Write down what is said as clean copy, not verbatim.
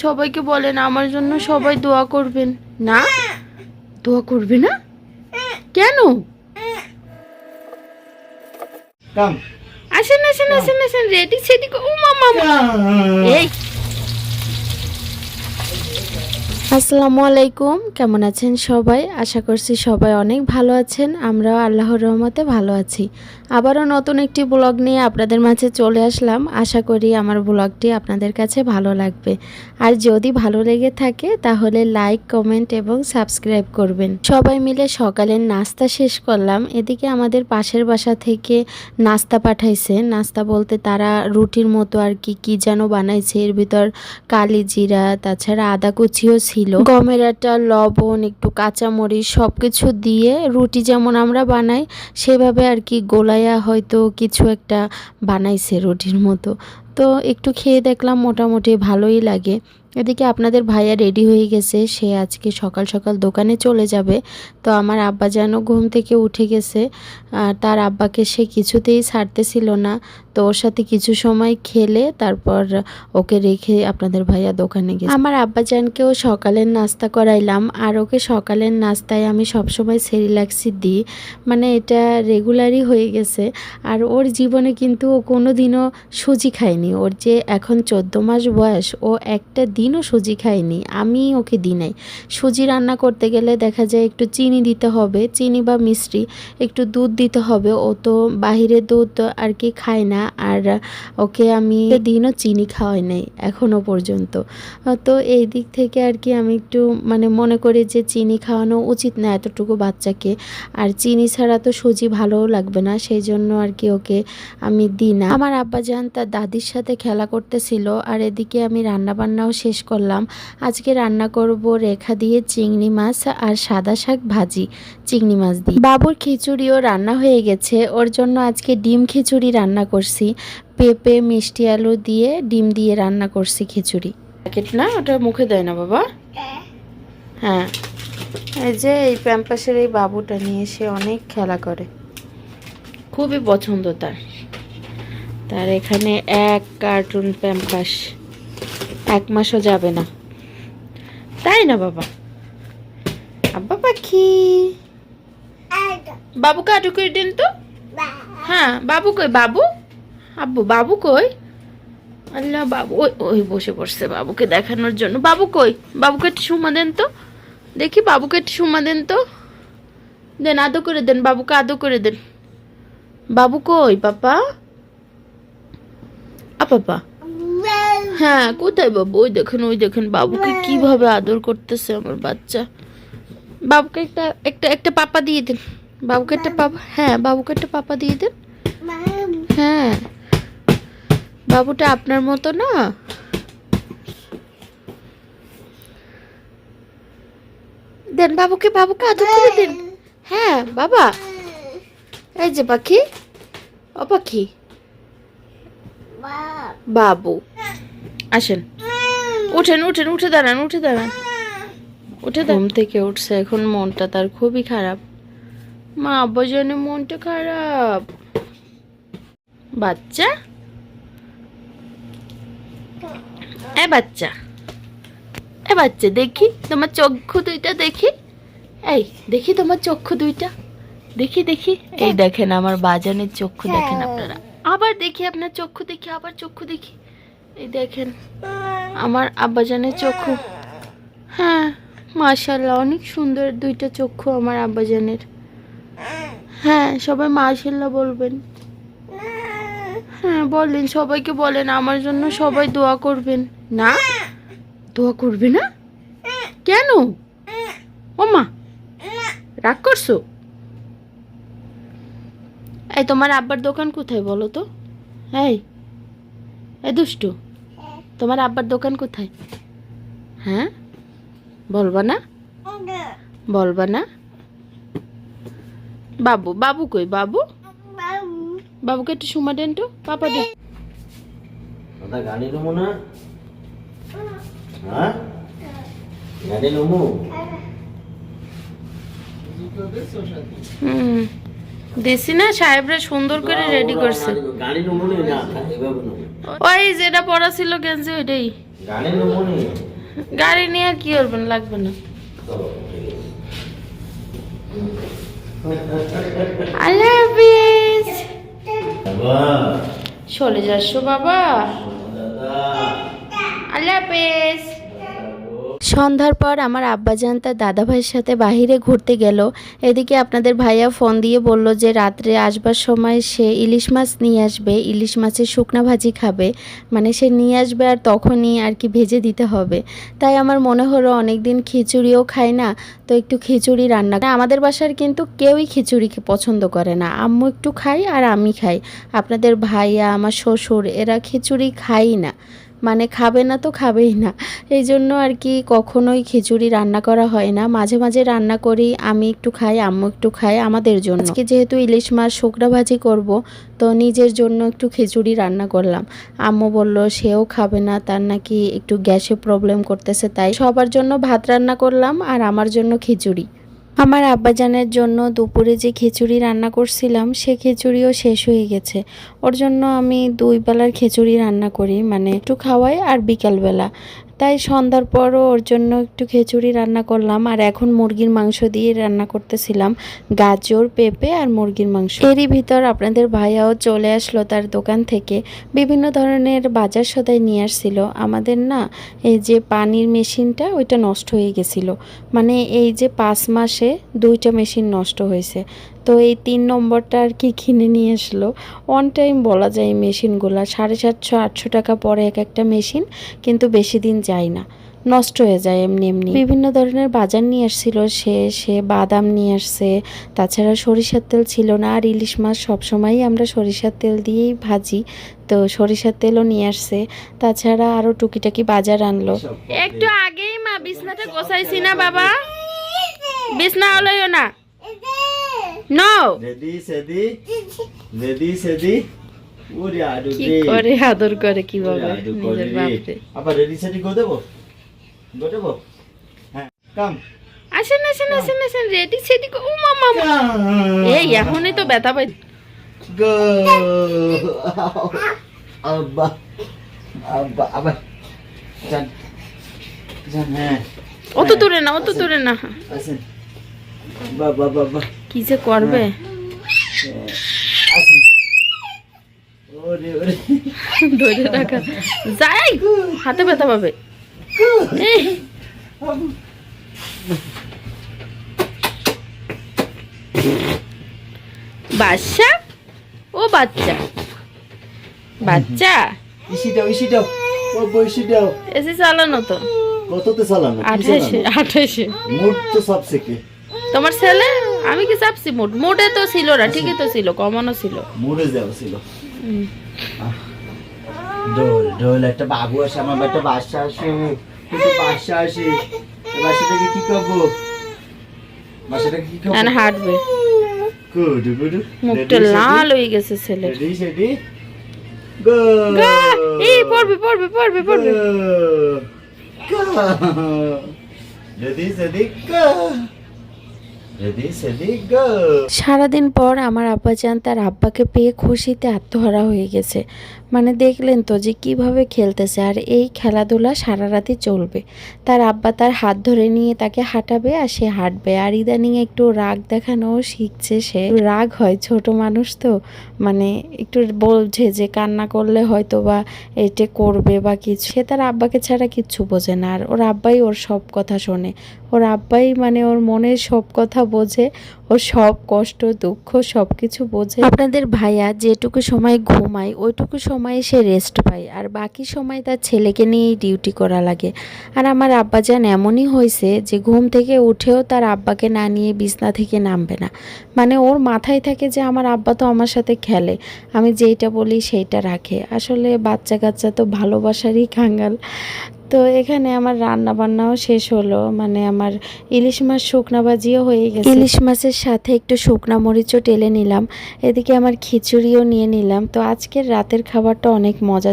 সবাইকে বলেন আমার জন্য সবাই দোয়া করবেন। না দোয়া করবে না কেন? আসেন আসেন আসেন আসেন, রেডি সেডি। ও মামা, এই আসসালামু আলাইকুম, কেমন আছেন সবাই? আশা করছি সবাই অনেক ভালো আছেন। আমরাও আল্লাহর রহমতে ভালো আছি। আবারও নতুন একটি ব্লগ নিয়ে আপনাদের মাঝে চলে আসলাম। আশা করি আমার ব্লগটি আপনাদের কাছে ভালো লাগবে। আর যদি ভালো লেগে থাকে তাহলে লাইক, কমেন্ট এবং সাবস্ক্রাইব করবেন। সবাই মিলে সকালের নাস্তা শেষ করলাম। এদিকে আমাদের পাশের বাসা থেকে নাস্তা পাঠাইছে। নাস্তা বলতে তারা রুটির মতো আর কি যেন বানাইছে। এর ভিতর কালি জিরা, তাছাড়া আদা কুচিও ছিল, গমের আটা, লবণ, একটু কাঁচামরিচ সবকিছু দিয়ে রুটি যেমন আমরা বানাই সেভাবে আর কি গোলাইয়া হয়তো কিছু একটা বানাইছে রুটির মতো। তো একটু খেয়ে দেখলাম, মোটামুটি ভালোই লাগে। এদিকে আপনাদের ভাইয়া রেডি হয়ে গেছে, সে আজকে সকাল সকাল দোকানে চলে যাবে। তো আমার আব্বা যেন ঘুম থেকে উঠে গেছে, তার আব্বাকে সে কিছুতেই ছাড়তেছিল না। তো ওর সাথে কিছু সময় খেলে তারপর ওকে রেখে আপনাদের ভাইয়া দোকানে গেছে। আমার আব্বাজানকেও সকালের নাস্তা করাইলাম, আর ওকে সকালের নাস্তায় আমি সবসময় সেরিল্যাক্সই দিই, মানে এটা রেগুলারই হয়ে গেছে। আর ওর জীবনে কিন্তু ও কোনো দিনও সুজি খায়নি। ওর যে এখন 14 মাস বয়স, ও একটা দিনও সুজি খায়নি, আমি ওকে দিই নাই। সুজি রান্না করতে গেলে দেখা যায় একটু চিনি দিতে হবে, চিনি বা মিষ্টি, একটু দুধ দিতে হবে। ও তো বাহিরে দুধ আর কি খায় না, আর ওকে আমি দিনও চিনি খাওয়াই নাই এখনও পর্যন্ত। তো এই দিক থেকে আর কি আমি একটু মানে মনে করি যে চিনি খাওয়ানো উচিত না এতটুকু বাচ্চাকে। আর চিনি ছাড়া তো সুজি ভালোও লাগবে না, সেই জন্য আর কি ওকে আমি দিই না। আমার আব্বাজান তার দাদির সাথে খেলা করতেছিল, আর এদিকে আমি রান্নাবান্নাও শেষ করলাম। আজকে রান্না করব রেখা দিয়ে চিংড়ি মাছ আর সাদা শাক ভাজি চিংড়ি মাছ দিয়ে। বাবুর খিচুড়িও রান্না হয়ে গেছে, ওর জন্য আজকে ডিম খিচুড়ি রান্না করছি। পেঁপে, মিষ্টি আলু দিয়ে ডিম দিয়ে রান্না করছি খিচুড়ি। প্যাকেট না, ওটা মুখে দেয় না বাবা। হ্যাঁ, এই যে এই প্যাম্পাসের এই বাবুটা নিয়ে সে অনেক খেলা করে, খুবই পছন্দ তার। তার এখানে এক কার্টুন প্যাম্পাস 1 মাসও যাবে না, তাই না বাবা? আব্বা পাখি, বাবুকে আটু করে দিন তো। হ্যাঁ, বাবু কই? বাবু, আব্বু বাবু কই? আল্লাহ, বাবু ওই ওই বসে পড়ছে বাবুকে দেখানোর জন্য। বাবু কই? বাবুকে একটু সুমা দেন তো দেখি, বাবুকে একটু সুমা দেন তো, দেন, আদো করে দেন, বাবুকে আদো করে দেন। বাবু কই পাপা? পাপা, হ্যাঁ কোথায় বাবু? ওই দেখেন, ওই দেখেন বাবুকে কিভাবে আদর করতেছে আমার বাচ্চা। বাবুকে একটা একটা একটা পাপা দিয়ে দেন, বাবুকে একটা পাপা। হ্যাঁ, বাবুকে একটা পাপা দিয়ে দেন। হ্যাঁ, বাবুটা আপনার মতো না। দেন বাবুকে, বাবুকে আদর করে দেন। হ্যাঁ বাবা, এই যে পাখি, ও পাখি, বাবু আসেন, উঠেন উঠেন, উঠে দাঁড়ান, উঠে দাঁড়ান, উঠে ঘুম থেকে উঠছে। এখন মনটা তার খুবই খারাপ। মা আব্বা জানে মনটা খারাপ। বাচ্চা, এ বাচ্চা, এ বাচ্চা, দেখি তোমার চক্ষু দুইটা, দেখি, এই দেখি তোমার চক্ষু দুইটা, দেখি দেখি। এই দেখেন আমার বাজানের চক্ষু, দেখেন আপনারা। আবার দেখি আপনার চক্ষু, দেখি আবার চক্ষু দেখি। এই দেখেন আমার আব্বাজানের চক্ষু। হ্যাঁ, মাশাআল্লাহ, অনেক সুন্দর দুইটা চক্ষু আমার আব্বাজানের। হ্যাঁ, সবাই মাশাআল্লাহ বলবেন। হ্যাঁ বলেন, সবাইকে বলেন আমার জন্য সবাই দোয়া করবেন। না দোয়া করবে না কেন? ও মা, রাগ করছো? এই তোমার আব্বার দোকান কোথায় বলো তো? এই এই দুষ্টু, তোমার আব্বার দোকান কোথায়? হ্যাঁ, বলবা না? বলবা না? বাবু, বাবু কই? বাবু, বাবুকে একটু সুমা দেন তো, পাপা দেন। গাড়ি লমু না? হ্যাঁ, গাড়ি লমু। দেশি না, সাহেবরা সুন্দর করে রেডি করছে। গাড়ি লমু না, এভাবে লমু। ওই যেটা পরা ছিল গেঞ্জি, ওইটাই। গাড়ি নেবো নি? গাড়ি নিয়ে আর কি করবেন, লাগবে না। চলো, ঠিক আছে। আল্লাহ হাফিজ। বাবা, চলে যাচ্ছ বাবা? দাদা, আল্লাহ হাফিজ। সন্ধ্যার পর আমার আব্বাজান তার দাদা ভাইয়ের সাথে বাহিরে ঘুরতে গেল। এদিকে আপনাদের ভাইয়া ফোন দিয়ে বলল যে রাত্রে আসবার সময় সে ইলিশ মাছ নিয়ে আসবে, ইলিশ মাছের শুকনা ভাজি খাবে, মানে সে নিয়ে আসবে আর তখনই আর কি ভেজে দিতে হবে। তাই আমার মনে হলো অনেক দিন খিচুড়িও খাই না, তো একটু খিচুড়ি রান্না। আমাদের বাসার কিন্তু কেউই খিচুড়ি পছন্দ করে না, আম্মু একটু খাই আর আমি খাই। আপনাদের ভাইয়া, আমার শ্বশুর, এরা খিচুড়ি খাই না, মানে খাবে না তো খাবেই না। এই জন্য আর কি কখনোই খিচুড়ি রান্না করা হয় না। মাঝে মাঝে রান্না করি, আমি একটু খাই, আম্মু একটু খাই আমাদের জন্য। আজকে যেহেতু ইলিশ মাছ শুকনা ভাজি করব, তো নিজের জন্য একটু খিচুড়ি রান্না করলাম। আম্মু বলল সেও খাবে না, তার নাকি একটু গ্যাসে প্রবলেম করতেছে, তাই সবার জন্য ভাত রান্না করলাম আর আমার জন্য খিচুড়ি। আমার আব্বাজানের জন্য দুপুরে যে খিচুড়ি রান্না করছিলাম সে খিচুড়িও শেষ হয়ে গেছে। ওর জন্য আমি 2 বেলার খিচুড়ি রান্না করি, মানে একটু খাওয়াই আর বিকালবেলা। তাই সন্ধ্যার পরও ওর জন্য একটু খিচুড়ি রান্না করলাম। আর এখন মুরগির মাংস দিয়ে রান্না করতেছিলাম, গাজর, পেঁপে আর মুরগির মাংস। এরই ভিতর আপনাদের ভাইয়াও চলে আসলো তার দোকান থেকে, বিভিন্ন ধরনের বাজার সদাই নিয়ে আসছিল। আমাদের না এই যে পানির মেশিনটা ওইটা নষ্ট হয়ে গেছিল, মানে এই যে 5 মাসে 2টা মেশিন নষ্ট হয়েছে। তো এই 3 নম্বরটা আর কি কিনে নিয়ে আসলো। অন টাইম বলা যায় এই মেশিনগুলো 750-800 টাকা পরে এক একটা মেশিন, কিন্তু বেশি দিন যায় না, নষ্ট হয়ে যায় এমনি এমনি। বিভিন্ন ধরনের বাজার নিয়ে আসছিল সে বাদাম নিয়ে আসছে, তাছাড়া সরিষার তেল ছিল না, আর ইলিশ মাছ সবসময়ই আমরা সরিষার তেল দিয়েই ভাজি, তো সরিষার তেলও নিয়ে আসছে। তাছাড়া আরও টুকিটাকি বাজার আনলো। একটু আগেই মা বিছনাটা গোছাইছি না বাবা, বিছনা হলোও না। নো রেডি সেদি, রেডি সেদি, ওরে আদু কি রে, করে আদর করে কিভাবে ওরে আদু করে নিজের রে। বাপরে। আবার রেডি সেদি গো দেবো, হ্যাঁ কাম আসেন আসেন আসেন আসেন, রেডি সেডি। ও মামা, এই এখনই তো ব্যথা পাই। গো, আব্বা আব্বা আবার জান জান, হ্যাঁ অত দূরে না, অত দূরে না। আসেন বাবা বাবা, কি যে করবে। আসেন, ওরে ওরে, ধরে রাখা যাই, হাতে ব্যথা পাবে। এই, বাচ্চা, ও বাচ্চা বাচ্চা, ইসি দাও ইসি দাও, ও বইসি দাও। এসে চালানো তো কততে চালানো? 28 মুড তো সব থেকে তোমার ছেলে। আমি কি চাপছি মুড? মুডে তো ছিল না, ঠিকই তো ছিল, কমানো ছিল। মুডে যাও ছিল। ডোল ডোল, একটা বাবু আসে, আমার একটা বাচ্চা আসে, কিন্তু বাচ্চা আসে, বাচ্চাটাকে কি করবো? বাচ্চাটাকে কি করবো? এখন হাঁটবে, গুড গুড, মুখটা লাল হয়ে গেছে ছেলে। রেডি সেডি গো, এই পড়বে পড়বে পড়বে পড়বে। রেডি সেডি গো, রেডি সেডি গো। সারাদিন পর আমার আব্বাজান তার আব্বাকে পেয়ে খুশিতে আত্মহারা হয়ে গেছে। মানে দেখলেন তো যে কিভাবে খেলতেছে, আর এই খেলাধুলা সারা রাতই চলবে। তার আব্বা তার হাত ধরে নিয়ে তাকে হাঁটাবে আর সে হাঁটবে। আর ইদানিং একটু রাগ দেখানোও শিখছে সে। রাগ হয়, ছোট মানুষ তো, মানে একটু বলছে যে কান্না করলে হয়তো বা এটা করবে বা কিছু। সে তার আব্বাকে ছাড়া কিচ্ছু বোঝে না, আর ওর আব্বাই ওর সব কথা শোনে। ওর আব্বাই মানে ওর মনের সব কথা বোঝে, ওর সব কষ্ট দুঃখ সব কিছু বোঝে। আপনাদের ভাইয়া যেটুকু সময় ঘুমায় ওইটুকু সময় সে রেস্ট পায়, আর বাকি সময় তার ছেলেকে নিয়েই ডিউটি করা লাগে। আর আমার আব্বাজান এমনই হয়েছে যে ঘুম থেকে উঠেও তার আব্বাকে না নিয়ে বিছনা থেকে নামবে না। মানে ওর মাথায় থাকে যে আমার আব্বা তো আমার সাথে খেলে, আমি যেইটা বলি সেইটা রাখে। আসলে বাচ্চা কাচ্চা তো ভালোবাসারই কাঙ্গাল। তো এখানে আমার রান্না বান্নাও শেষ হলো, মানে আমার ইলিশ মাছ শুকনা ভাজিও হয়ে গেছে। ইলিশ মাছের সাথে একটু শুকনা মরিচও টেলে নিলাম, এদিকে আমার খিচুড়িও নিয়ে নিলাম। তো আজকের রাতের খাবারটা অনেক মজা